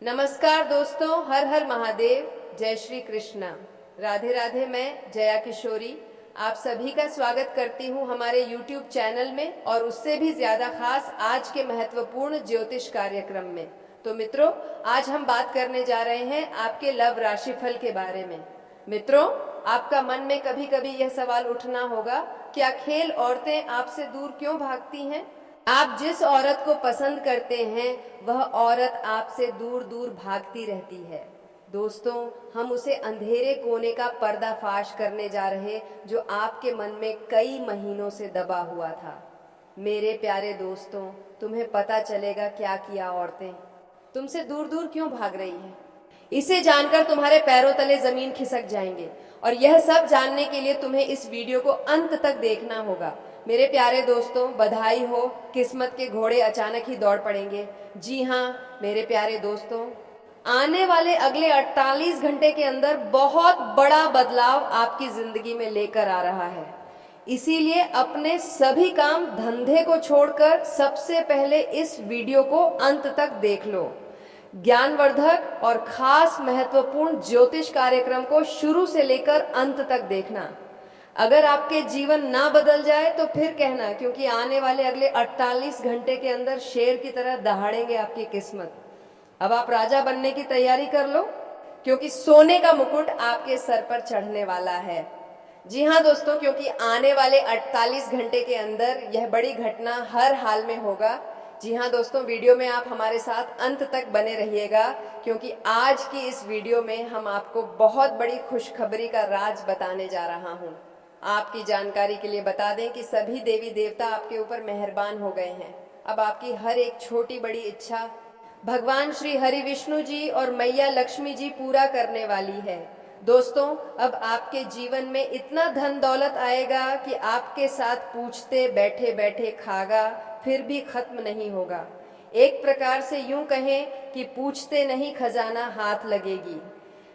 नमस्कार दोस्तों, हर हर महादेव, जय श्री कृष्णा, राधे राधे। मैं जया किशोरी आप सभी का स्वागत करती हूँ हमारे YouTube चैनल में और उससे भी ज़्यादा खास आज के महत्वपूर्ण ज्योतिष कार्यक्रम में। तो मित्रों, आज हम बात करने जा रहे हैं आपके लव राशिफल के बारे में। मित्रों, आपका मन में कभी कभी यह सवाल उठना होगा कि आखिर औरतें आपसे दूर क्यों भागती हैं। आप जिस औरत को पसंद करते हैं वह औरत आपसे दूर दूर भागती रहती है। दोस्तों, हम उसे अंधेरे कोने का पर्दाफाश करने जा रहे जो आपके मन में कई महीनों से दबा हुआ था। मेरे प्यारे दोस्तों, तुम्हें पता चलेगा क्या किया औरतें तुमसे दूर दूर क्यों भाग रही हैं। इसे जानकर तुम्हारे पैरों तले जमीन खिसक जाएंगे और यह सब जानने के लिए तुम्हें इस वीडियो को अंत तक देखना होगा। मेरे प्यारे दोस्तों, बधाई हो, किस्मत के घोड़े अचानक ही दौड़ पड़ेंगे। जी हाँ मेरे प्यारे दोस्तों, आने वाले अगले 48 घंटे के अंदर बहुत बड़ा बदलाव आपकी जिंदगी में लेकर आ रहा है। इसीलिए अपने सभी काम धंधे को छोड़कर सबसे पहले इस वीडियो को अंत तक देख लो। ज्ञानवर्धक और खास महत्वपूर्ण ज्योतिष कार्यक्रम को शुरू से लेकर अंत तक देखना। अगर आपके जीवन ना बदल जाए तो फिर कहना, क्योंकि आने वाले अगले 48 घंटे के अंदर शेर की तरह दहाड़ेंगे आपकी किस्मत। अब आप राजा बनने की तैयारी कर लो, क्योंकि सोने का मुकुट आपके सर पर चढ़ने वाला है। जी हाँ दोस्तों, क्योंकि आने वाले 48 घंटे के अंदर यह बड़ी घटना हर हाल में होगा। जी हाँ दोस्तों, वीडियो में आप हमारे साथ अंत तक बने रहिएगा, क्योंकि आज की इस वीडियो में हम आपको बहुत बड़ी खुशखबरी का राज बताने जा रहा हूँ। आपकी जानकारी के लिए बता दें कि सभी देवी देवता आपके ऊपर मेहरबान हो गए हैं। अब आपकी हर एक छोटी बड़ी इच्छा भगवान श्री हरि विष्णु जी और मैया लक्ष्मी जी पूरा करने वाली है। दोस्तों, अब आपके जीवन में इतना धन दौलत आएगा कि आपके साथ पूछते बैठे बैठे खागा फिर भी खत्म नहीं होगा। एक प्रकार से यूं कहें कि पूछते नहीं खजाना हाथ लगेगी।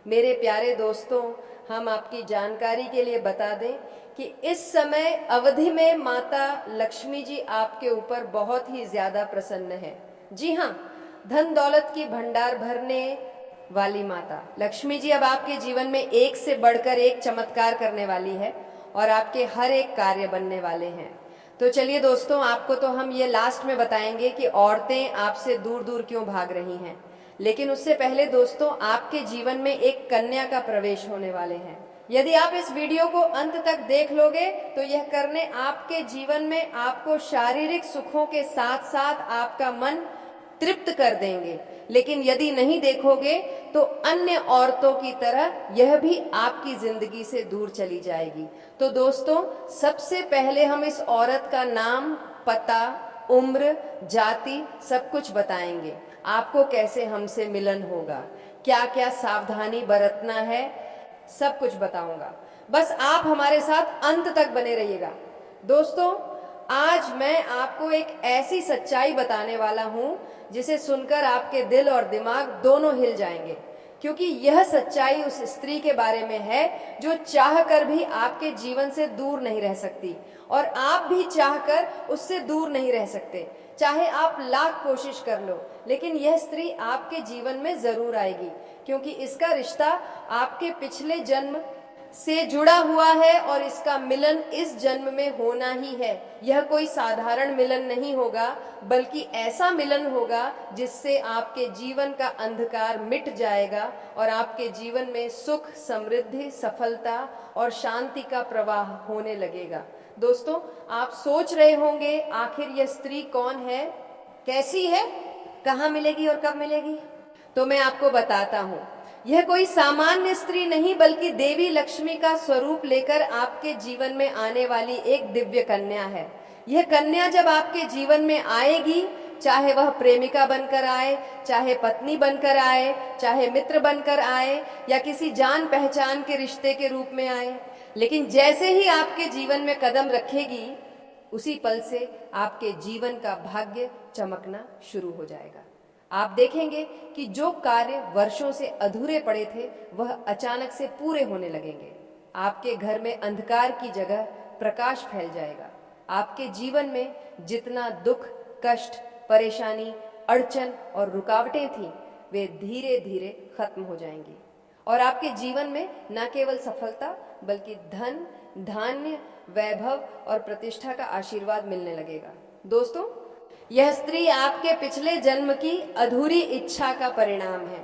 मेरे प्यारे दोस्तों, हम आपकी जानकारी के लिए बता दें कि इस समय अवधि में माता लक्ष्मी जी आपके ऊपर बहुत ही ज्यादा प्रसन्न है। जी हाँ, धन दौलत की भंडार भरने वाली माता लक्ष्मी जी अब आपके जीवन में एक से बढ़कर एक चमत्कार करने वाली है और आपके हर एक कार्य बनने वाले हैं। तो चलिए दोस्तों, आपको तो हम ये लास्ट में बताएंगे कि औरतें आपसे दूर दूर क्यों भाग रही हैं, लेकिन उससे पहले दोस्तों, आपके जीवन में एक कन्या का प्रवेश होने वाले हैं। यदि आप इस वीडियो को अंत तक देख लोगे तो यह करने आपके जीवन में आपको शारीरिक सुखों के साथ साथ आपका मन तृप्त कर देंगे। लेकिन यदि नहीं देखोगे तो अन्य औरतों की तरह यह भी आपकी जिंदगी से दूर चली जाएगी। तो दोस्तों, सबसे पहले हम इस औरत का नाम, पता, उम्र, जाति सब कुछ बताएंगे। आपको कैसे हमसे मिलन होगा, क्या क्या सावधानी बरतना है, सब कुछ बताऊंगा। बस आप हमारे साथ अंत तक बने रहिएगा। दोस्तों, आज मैं आपको एक ऐसी सच्चाई बताने वाला हूं जिसे सुनकर आपके दिल और दिमाग दोनों हिल जाएंगे, क्योंकि यह सच्चाई उस स्त्री के बारे में है जो चाहकर भी आपके जीवन से दूर नहीं रह सकती और आप भी चाहकर उससे दूर नहीं रह सकते। चाहे आप लाख कोशिश कर लो, लेकिन यह स्त्री आपके जीवन में जरूर आएगी, क्योंकि इसका रिश्ता आपके पिछले जन्म से जुड़ा हुआ है और इसका मिलन इस जन्म में होना ही है। यह कोई साधारण मिलन नहीं होगा, बल्कि ऐसा मिलन होगा जिससे आपके जीवन का अंधकार मिट जाएगा और आपके जीवन में सुख, समृद्धि, सफलता और शांति का प्रवाह होने लगेगा। दोस्तों, आप सोच रहे होंगे आखिर यह स्त्री कौन है, कैसी है, कहाँ मिलेगी और कब मिलेगी? तो मैं आपको बताता हूँ। यह कोई सामान्य स्त्री नहीं, बल्कि देवी लक्ष्मी का स्वरूप लेकर आपके जीवन में आने वाली एक दिव्य कन्या है। यह कन्या जब आपके जीवन में आएगी, चाहे वह प्रेमिका बनकर आए, चाहे पत्नी बनकर आए, चाहे मित्र बनकर आए या किसी जान पहचान के रिश्ते के रूप में आए, लेकिन जैसे ही आपके जीवन में कदम रखेगी, उसी पल से आपके जीवन का भाग्य चमकना शुरू हो जाएगा। आप देखेंगे कि जो कार्य वर्षों से अधूरे पड़े थे वह अचानक से पूरे होने लगेंगे। आपके घर में अंधकार की जगह प्रकाश फैल जाएगा। आपके जीवन में जितना दुख, कष्ट, परेशानी, अड़चन और रुकावटें थी, वे धीरे धीरे खत्म हो जाएंगी और आपके जीवन में न केवल सफलता बल्कि धन, धान्य, वैभव और प्रतिष्ठा का आशीर्वाद मिलने लगेगा। दोस्तों, यह स्त्री आपके पिछले जन्म की अधूरी इच्छा का परिणाम है।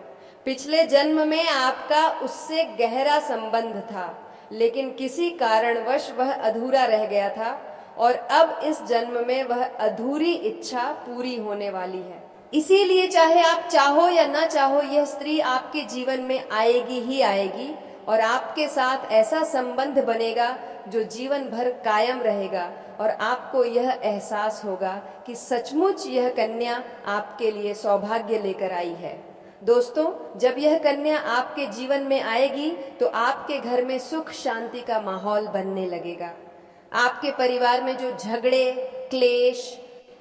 पिछले जन्म में आपका उससे गहरा संबंध था, लेकिन किसी कारणवश वह अधूरा रह गया था और अब इस जन्म में वह अधूरी इच्छा पूरी होने वाली है। इसीलिए चाहे आप चाहो या ना चाहो, यह स्त्री आपके जीवन में आएगी ही आएगी और आपके साथ ऐसा संबंध बनेगा जो जीवन भर कायम रहेगा और आपको यह एहसास होगा कि सचमुच यह कन्या आपके लिए सौभाग्य लेकर आई है। दोस्तों, जब यह कन्या आपके जीवन में आएगी तो आपके घर में सुख शांति का माहौल बनने लगेगा। आपके परिवार में जो झगड़े, क्लेश,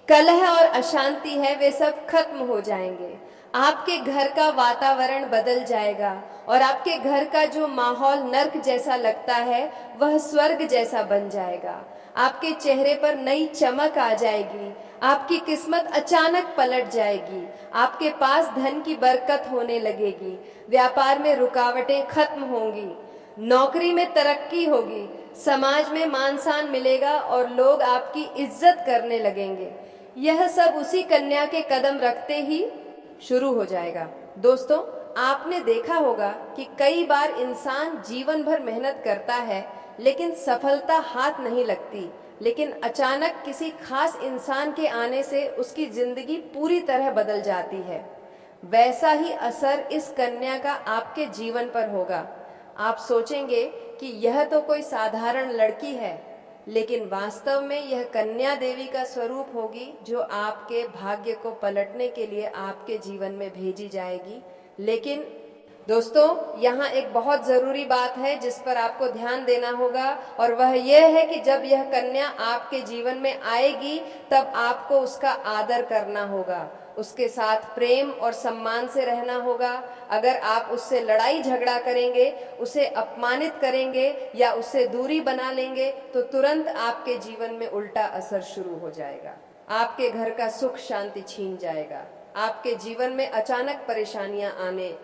कलह और अशांति है वे सब खत्म हो जाएंगे। आपके घर का वातावरण बदल जाएगा और आपके घर का जो माहौल नर्क जैसा लगता है वह स्वर्ग जैसा बन जाएगा। आपके चेहरे पर नई चमक आ जाएगी, आपकी किस्मत अचानक पलट जाएगी, आपके पास धन की बरकत होने लगेगी, व्यापार में रुकावटें खत्म होंगी, नौकरी में तरक्की होगी, समाज में मान सम्मान मिलेगा और लोग आपकी इज्जत करने लगेंगे। यह सब उसी कन्या के कदम रखते ही शुरू हो जाएगा। दोस्तों, आपने देखा होगा कि कई बार इंसान जीवन भर मेहनत करता है लेकिन सफलता हाथ नहीं लगती, लेकिन अचानक किसी खास इंसान के आने से उसकी जिंदगी पूरी तरह बदल जाती है। वैसा ही असर इस कन्या का आपके जीवन पर होगा। आप सोचेंगे कि यह तो कोई साधारण लड़की है, लेकिन वास्तव में यह कन्या देवी का स्वरूप होगी जो आपके भाग्य को पलटने के लिए आपके जीवन में भेजी जाएगी। लेकिन दोस्तों, यहाँ एक बहुत ज़रूरी बात है जिस पर आपको ध्यान देना होगा और वह यह है कि जब यह कन्या आपके जीवन में आएगी तब आपको उसका आदर करना होगा, उसके साथ प्रेम और सम्मान से रहना होगा। अगर आप उससे लड़ाई झगड़ा करेंगे, उसे अपमानित करेंगे या उससे दूरी बना लेंगे तो तुरंत आपके जीवन में उल्टा असर शुरू हो जाएगा। आपके घर का सुख शांति छीन जाएगा, आपके जीवन में अचानक परेशानियां आने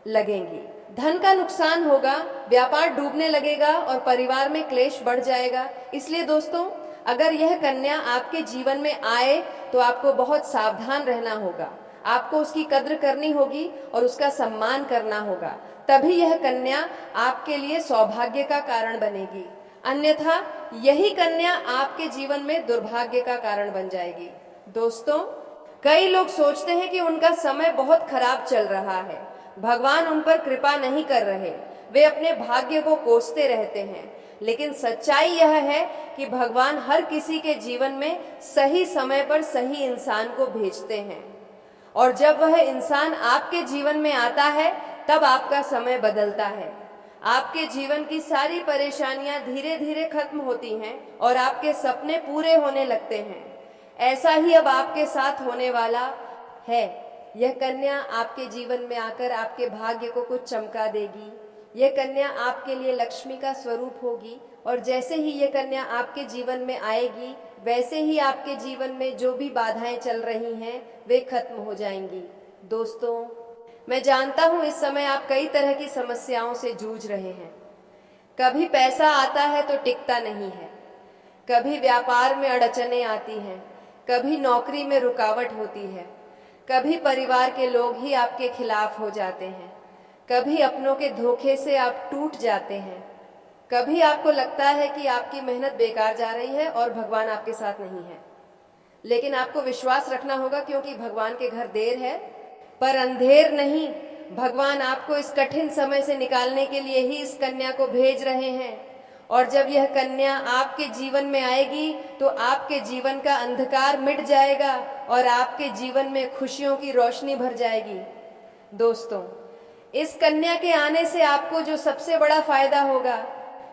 लगेंगी, धन का नुकसान होगा, व्यापार डूबने लगेगा और परिवार में क्लेश बढ़ जाएगा। इसलिए दोस्तों, अगर यह कन्या आपके जीवन में आए तो आपको बहुत सावधान रहना होगा, आपको उसकी कद्र करनी होगी और उसका सम्मान करना होगा, तभी यह कन्या आपके लिए सौभाग्य का कारण बनेगी। अन्यथा यही कन्या आपके जीवन में दुर्भाग्य का कारण बन जाएगी। दोस्तों, कई लोग सोचते हैं कि उनका समय बहुत खराब चल रहा है, भगवान उन पर कृपा नहीं कर रहे, वे अपने भाग्य को कोसते रहते हैं। लेकिन सच्चाई यह है कि भगवान हर किसी के जीवन में सही समय पर सही इंसान को भेजते हैं और जब वह इंसान आपके जीवन में आता है तब आपका समय बदलता है। आपके जीवन की सारी परेशानियां धीरे धीरे खत्म होती हैं और आपके सपने पूरे होने लगते हैं। ऐसा ही अब आपके साथ होने वाला है। यह कन्या आपके जीवन में आकर आपके भाग्य को कुछ चमका देगी। यह कन्या आपके लिए लक्ष्मी का स्वरूप होगी और जैसे ही यह कन्या आपके जीवन में आएगी वैसे ही आपके जीवन में जो भी बाधाएं चल रही हैं वे खत्म हो जाएंगी। दोस्तों, मैं जानता हूं इस समय आप कई तरह की समस्याओं से जूझ रहे हैं। कभी पैसा आता है तो टिकता नहीं है, कभी व्यापार में अड़चनें आती हैं, कभी नौकरी में रुकावट होती है, कभी परिवार के लोग ही आपके खिलाफ हो जाते हैं, कभी अपनों के धोखे से आप टूट जाते हैं, कभी आपको लगता है कि आपकी मेहनत बेकार जा रही है और भगवान आपके साथ नहीं है। लेकिन आपको विश्वास रखना होगा, क्योंकि भगवान के घर देर है पर अंधेर नहीं। भगवान आपको इस कठिन समय से निकालने के लिए ही इस कन्या को भेज रहे हैं और जब यह कन्या आपके जीवन में आएगी तो आपके जीवन का अंधकार मिट जाएगा और आपके जीवन में खुशियों की रोशनी भर जाएगी। दोस्तों, इस कन्या के आने से आपको जो सबसे बड़ा फायदा होगा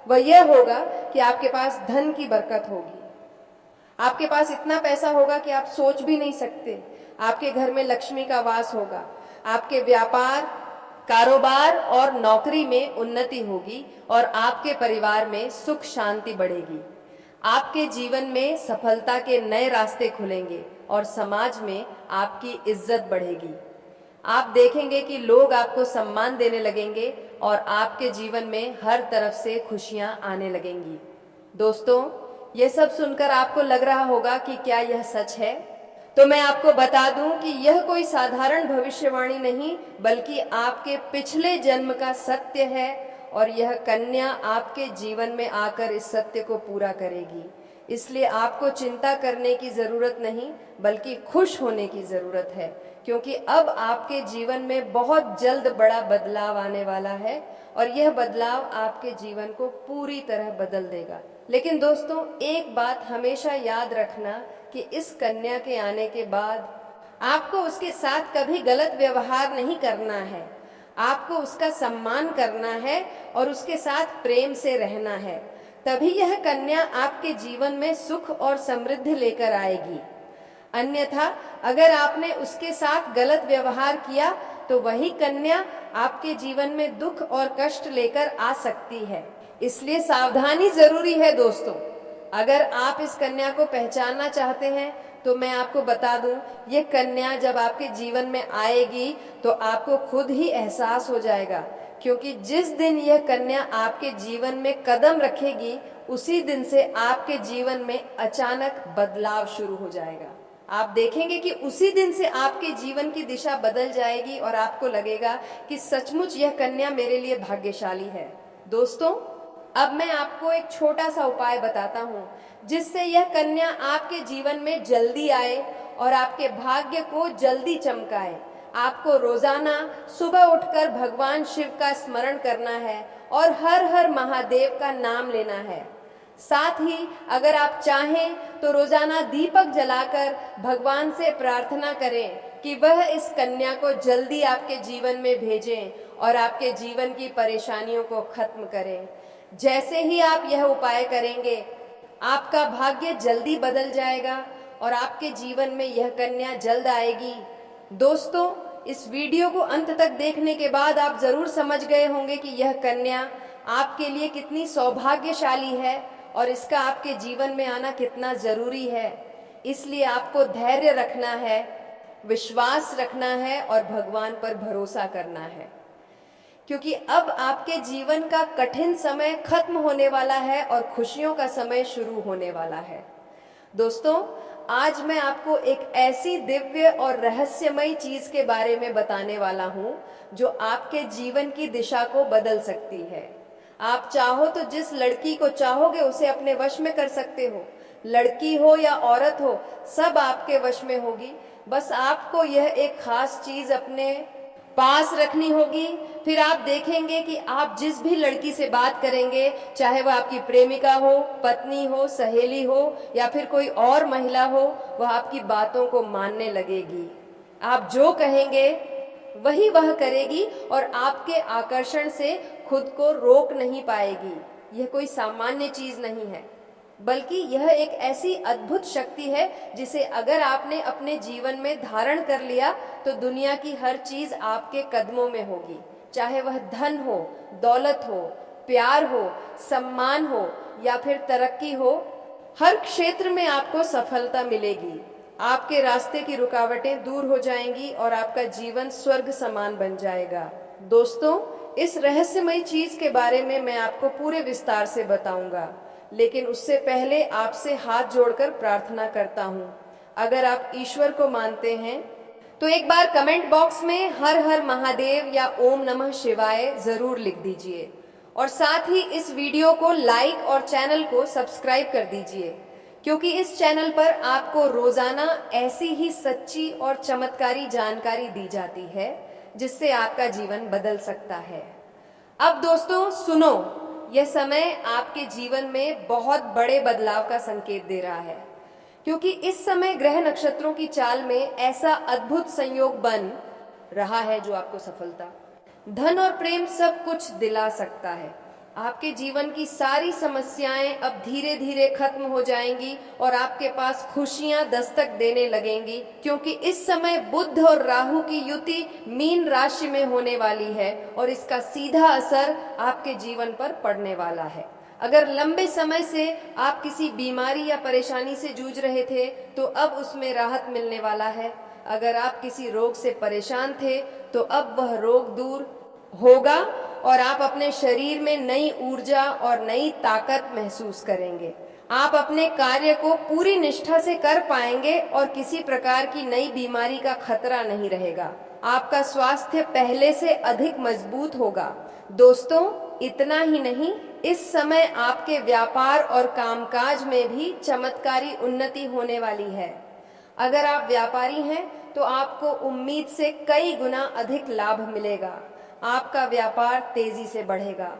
वह यह होगा कि आपके पास धन की बरकत होगी। आपके पास इतना पैसा होगा कि आप सोच भी नहीं सकते। आपके घर में लक्ष्मी का वास होगा, आपके व्यापार, कारोबार और नौकरी में उन्नति होगी और आपके परिवार में सुख शांति बढ़ेगी। आपके जीवन में सफलता के नए रास्ते खुलेंगे और समाज में आपकी इज्जत बढ़ेगी। आप देखेंगे कि लोग आपको सम्मान देने लगेंगे और आपके जीवन में हर तरफ से खुशियां आने लगेंगी। दोस्तों, ये सब सुनकर आपको लग रहा होगा कि क्या यह सच है? तो मैं आपको बता दूं कि यह कोई साधारण भविष्यवाणी नहीं, बल्कि आपके पिछले जन्म का सत्य है और यह कन्या आपके जीवन में आकर इस सत्य को पूरा करेगी। इसलिए आपको चिंता करने की जरूरत नहीं, बल्कि खुश होने की जरूरत है, क्योंकि अब आपके जीवन में बहुत जल्द बड़ा बदलाव आने वाला है और यह बदलाव आपके जीवन को पूरी तरह बदल देगा। लेकिन दोस्तों, एक बात हमेशा याद रखना कि इस कन्या के आने के बाद आपको उसके साथ कभी गलत व्यवहार नहीं करना है। आपको उसका सम्मान करना है और उसके साथ प्रेम से रहना है। तभी यह कन्या आपके जीवन में सुख और समृद्धि लेकर आएगी। अन्यथा अगर आपने उसके साथ गलत व्यवहार किया तो वही कन्या आपके जीवन में दुख और कष्ट लेकर आ सकती है। इसलिए सावधानी जरूरी है दोस्तों। अगर आप इस कन्या को पहचानना चाहते हैं तो मैं आपको बता दूं, ये कन्या जब आपके जीवन में आएगी तो आपको खुद ही एहसास हो जाएगा, क्योंकि जिस दिन यह कन्या आपके जीवन में कदम रखेगी उसी दिन से आपके जीवन में अचानक बदलाव शुरू हो जाएगा। आप देखेंगे कि उसी दिन से आपके जीवन की दिशा बदल जाएगी और आपको लगेगा कि सचमुच यह कन्या मेरे लिए भाग्यशाली है। दोस्तों, अब मैं आपको एक छोटा सा उपाय बताता हूँ जिससे यह कन्या आपके जीवन में जल्दी आए और आपके भाग्य को जल्दी चमकाए। आपको रोजाना सुबह उठकर भगवान शिव का स्मरण करना है और हर हर महादेव का नाम लेना है। साथ ही अगर आप चाहें तो रोजाना दीपक जलाकर भगवान से प्रार्थना करें कि वह इस कन्या को जल्दी आपके जीवन में भेजें और आपके जीवन की परेशानियों को खत्म करें। जैसे ही आप यह उपाय करेंगे, आपका भाग्य जल्दी बदल जाएगा और आपके जीवन में यह कन्या जल्द आएगी। दोस्तों, इस वीडियो को अंत तक देखने के बाद आप जरूर समझ गए होंगे कि यह कन्या आपके लिए कितनी सौभाग्यशाली है और इसका आपके जीवन में आना कितना जरूरी है। इसलिए आपको धैर्य रखना है, विश्वास रखना है और भगवान पर भरोसा करना है, क्योंकि अब आपके जीवन का कठिन समय खत्म होने वाला है और खुशियों का समय शुरू होने वाला है। दोस्तों, आज मैं आपको एक ऐसी दिव्य और रहस्यमयी चीज के बारे में बताने वाला हूं जो आपके जीवन की दिशा को बदल सकती है। आप चाहो तो जिस लड़की को चाहोगे उसे अपने वश में कर सकते हो। लड़की हो या औरत हो, सब आपके वश में होगी। बस आपको यह एक खास चीज अपने पास रखनी होगी। फिर आप देखेंगे कि आप जिस भी लड़की से बात करेंगे, चाहे वह आपकी प्रेमिका हो, पत्नी हो, सहेली हो या फिर कोई और महिला हो, वह आपकी बातों को मानने लगेगी। आप जो कहेंगे वही वह करेगी और आपके आकर्षण से खुद को रोक नहीं पाएगी। यह कोई सामान्य चीज नहीं है, बल्कि यह एक ऐसी अद्भुत शक्ति है जिसे अगर आपने अपने जीवन में धारण कर लिया तो दुनिया की हर चीज आपके कदमों में होगी। चाहे वह धन हो, दौलत हो, प्यार हो, सम्मान हो या फिर तरक्की हो, हर क्षेत्र में आपको सफलता मिलेगी। आपके रास्ते की रुकावटें दूर हो जाएंगी और आपका जीवन स्वर्ग समान बन जाएगा। दोस्तों, इस रहस्यमयी चीज के बारे में मैं आपको पूरे विस्तार से बताऊंगा, लेकिन उससे पहले आपसे हाथ जोड़कर प्रार्थना करता हूँ। अगर आप ईश्वर को मानते हैं तो एक बार कमेंट बॉक्स में हर हर महादेव या ओम नमः शिवाय जरूर लिख दीजिए और साथ ही इस वीडियो को लाइक और चैनल को सब्सक्राइब कर दीजिए, क्योंकि इस चैनल पर आपको रोजाना ऐसी ही सच्ची और चमत्कारी जानकारी दी जाती है जिससे आपका जीवन बदल सकता है। अब दोस्तों सुनो, यह समय आपके जीवन में बहुत बड़े बदलाव का संकेत दे रहा है, क्योंकि इस समय ग्रह नक्षत्रों की चाल में ऐसा अद्भुत संयोग बन रहा है जो आपको सफलता, धन और प्रेम सब कुछ दिला सकता है। आपके जीवन की सारी समस्याएं अब धीरे धीरे खत्म हो जाएंगी और आपके पास खुशियां दस्तक देने लगेंगी, क्योंकि इस समय बुध और राहु की युति मीन राशि में होने वाली है और इसका सीधा असर आपके जीवन पर पड़ने वाला है। अगर लंबे समय से आप किसी बीमारी या परेशानी से जूझ रहे थे तो अब उसमें राहत मिलने वाला है। अगर आप किसी रोग से परेशान थे तो अब वह रोग दूर होगा और आप अपने शरीर में नई ऊर्जा और नई ताकत महसूस करेंगे। आप अपने कार्य को पूरी निष्ठा से कर पाएंगे और किसी प्रकार की नई बीमारी का खतरा नहीं रहेगा। आपका स्वास्थ्य पहले से अधिक मजबूत होगा। दोस्तों, इतना ही नहीं, इस समय आपके व्यापार और कामकाज में भी चमत्कारी उन्नति होने वाली है। अगर आप व्यापारी हैं तो आपको उम्मीद से कई गुना अधिक लाभ मिलेगा। आपका व्यापार तेजी से बढ़ेगा।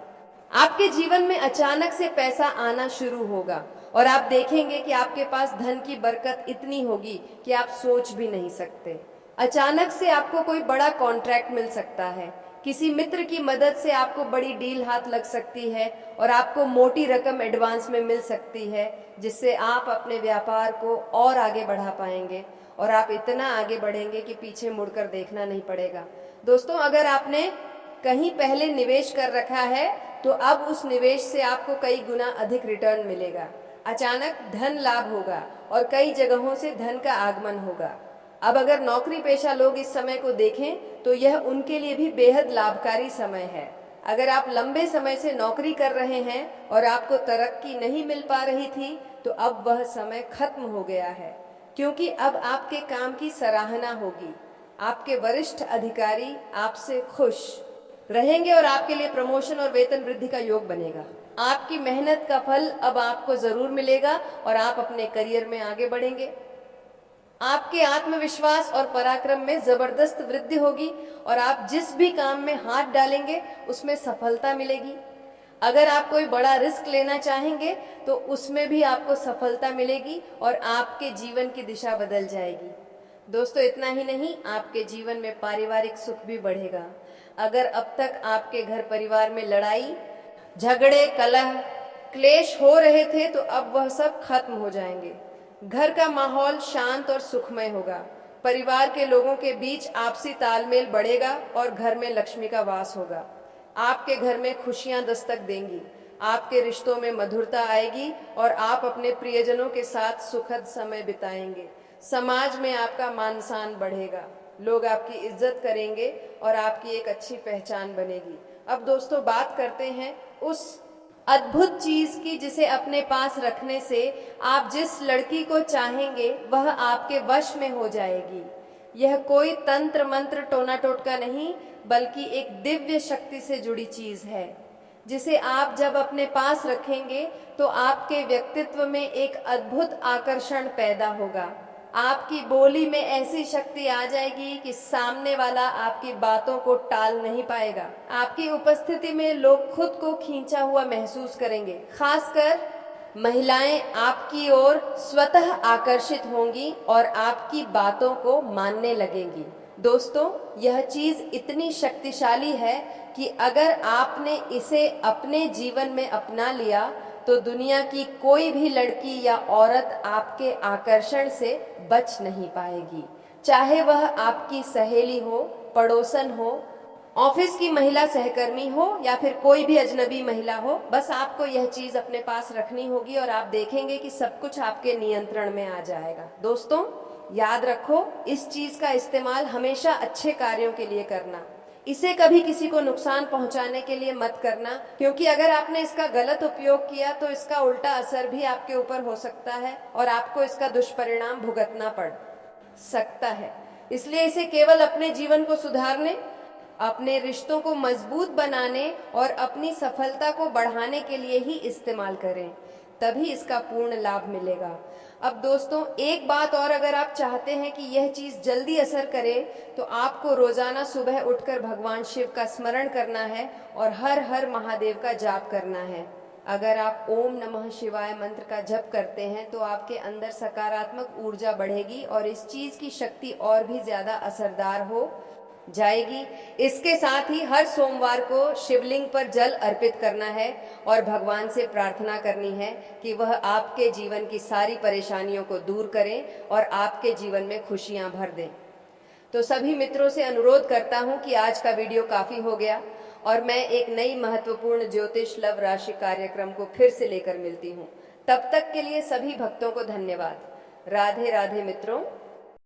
आपके जीवन में अचानक से पैसा आना शुरू होगा और आप देखेंगे कि आपके पास धन की बरकत इतनी होगी कि आप सोच भी नहीं सकते। अचानक से आपको कोई बड़ा कॉन्ट्रैक्ट मिल सकता है। किसी मित्र की मदद से आपको बड़ी डील हाथ लग सकती है और आपको मोटी रकम एडवांस में मिल सकती है, जिससे आप अपने व्यापार को और आगे बढ़ा पाएंगे और आप इतना आगे बढ़ेंगे कि पीछे मुड़कर देखना नहीं पड़ेगा। दोस्तों, अगर आपने कहीं पहले निवेश कर रखा है तो अब उस निवेश से आपको कई गुना अधिक रिटर्न मिलेगा। अचानक धन लाभ होगा और कई जगहों से धन का आगमन होगा। अब अगर नौकरी पेशा लोग इस समय को देखें तो यह उनके लिए भी बेहद लाभकारी समय है। अगर आप लंबे समय से नौकरी कर रहे हैं और आपको तरक्की नहीं मिल पा रही थी तो अब वह समय खत्म हो गया है, क्योंकि अब आपके काम की सराहना होगी। आपके वरिष्ठ अधिकारी आपसे खुश रहेंगे और आपके लिए प्रमोशन और वेतन वृद्धि का योग बनेगा। आपकी मेहनत का फल अब आपको जरूर मिलेगा और आप अपने करियर में आगे बढ़ेंगे। आपके आत्मविश्वास और पराक्रम में जबरदस्त वृद्धि होगी और आप जिस भी काम में हाथ डालेंगे उसमें सफलता मिलेगी। अगर आप कोई बड़ा रिस्क लेना चाहेंगे तो उसमें भी आपको सफलता मिलेगी और आपके जीवन की दिशा बदल जाएगी। दोस्तों, इतना ही नहीं, आपके जीवन में पारिवारिक सुख भी बढ़ेगा। अगर अब तक आपके घर परिवार में लड़ाई झगड़े कलह क्लेश हो रहे थे तो अब वह सब खत्म हो जाएंगे। घर का माहौल शांत और सुखमय होगा। परिवार के लोगों के बीच आपसी तालमेल बढ़ेगा और घर में लक्ष्मी का वास होगा। आपके घर में खुशियां दस्तक देंगी। आपके रिश्तों में मधुरता आएगी और आप अपने प्रियजनों के साथ सुखद समय बिताएंगे। समाज में आपका मान सम्मान बढ़ेगा। लोग आपकी इज्जत करेंगे और आपकी एक अच्छी पहचान बनेगी। अब दोस्तों, बात करते हैं उस अद्भुत चीज की जिसे अपने पास रखने से आप जिस लड़की को चाहेंगे वह आपके वश में हो जाएगी। यह कोई तंत्र मंत्र टोना टोटका नहीं, बल्कि एक दिव्य शक्ति से जुड़ी चीज है, जिसे आप जब अपने पास रखेंगे तो आपके व्यक्तित्व में एक अद्भुत आकर्षण पैदा होगा। आपकी बोली में ऐसी शक्ति आ जाएगी कि सामने वाला आपकी बातों को टाल नहीं पाएगा। आपकी उपस्थिति में लोग खुद को खींचा हुआ महसूस करेंगे। खासकर महिलाएं आपकी ओर स्वतः आकर्षित होंगी और आपकी बातों को मानने लगेंगी। दोस्तों, यह चीज इतनी शक्तिशाली है कि अगर आपने इसे अपने जीवन में अपना लिया तो दुनिया की कोई भी लड़की या औरत आपके आकर्षण से बच नहीं पाएगी। चाहे वह आपकी सहेली हो, पड़ोसन हो, ऑफिस की महिला सहकर्मी हो या फिर कोई भी अजनबी महिला हो, बस आपको यह चीज अपने पास रखनी होगी और आप देखेंगे कि सब कुछ आपके नियंत्रण में आ जाएगा। दोस्तों, याद रखो, इस चीज का इस्तेमाल हमेशा अच्छे कार्यों के लिए करना। इसे कभी किसी को नुकसान पहुंचाने के लिए मत करना, क्योंकि अगर आपने इसका गलत उपयोग किया तो इसका उल्टा असर भी आपके ऊपर हो सकता है और आपको इसका दुष्परिणाम भुगतना पड़ सकता है। इसलिए इसे केवल अपने जीवन को सुधारने, अपने रिश्तों को मजबूत बनाने और अपनी सफलता को बढ़ाने के लिए ही इस्तेमाल करें, तभी इसका पूर्ण लाभ मिलेगा। अब दोस्तों, एक बात और, अगर आप चाहते हैं कि यह चीज जल्दी असर करे तो आपको रोजाना सुबह उठकर भगवान शिव का स्मरण करना है और हर हर महादेव का जाप करना है। अगर आप ओम नमः शिवाय मंत्र का जप करते हैं तो आपके अंदर सकारात्मक ऊर्जा बढ़ेगी और इस चीज की शक्ति और भी ज्यादा असरदार हो जाएगी। इसके साथ ही हर सोमवार को शिवलिंग पर जल अर्पित करना है और भगवान से प्रार्थना करनी है कि वह आपके जीवन की सारी परेशानियों को दूर करें और आपके जीवन में खुशियां भर दें। तो सभी मित्रों से अनुरोध करता हूं कि आज का वीडियो काफी हो गया और मैं एक नई महत्वपूर्ण ज्योतिष लव राशि कार्यक्रम को फिर से लेकर मिलती हूं। तब तक के लिए सभी भक्तों को धन्यवाद। राधे राधे मित्रों।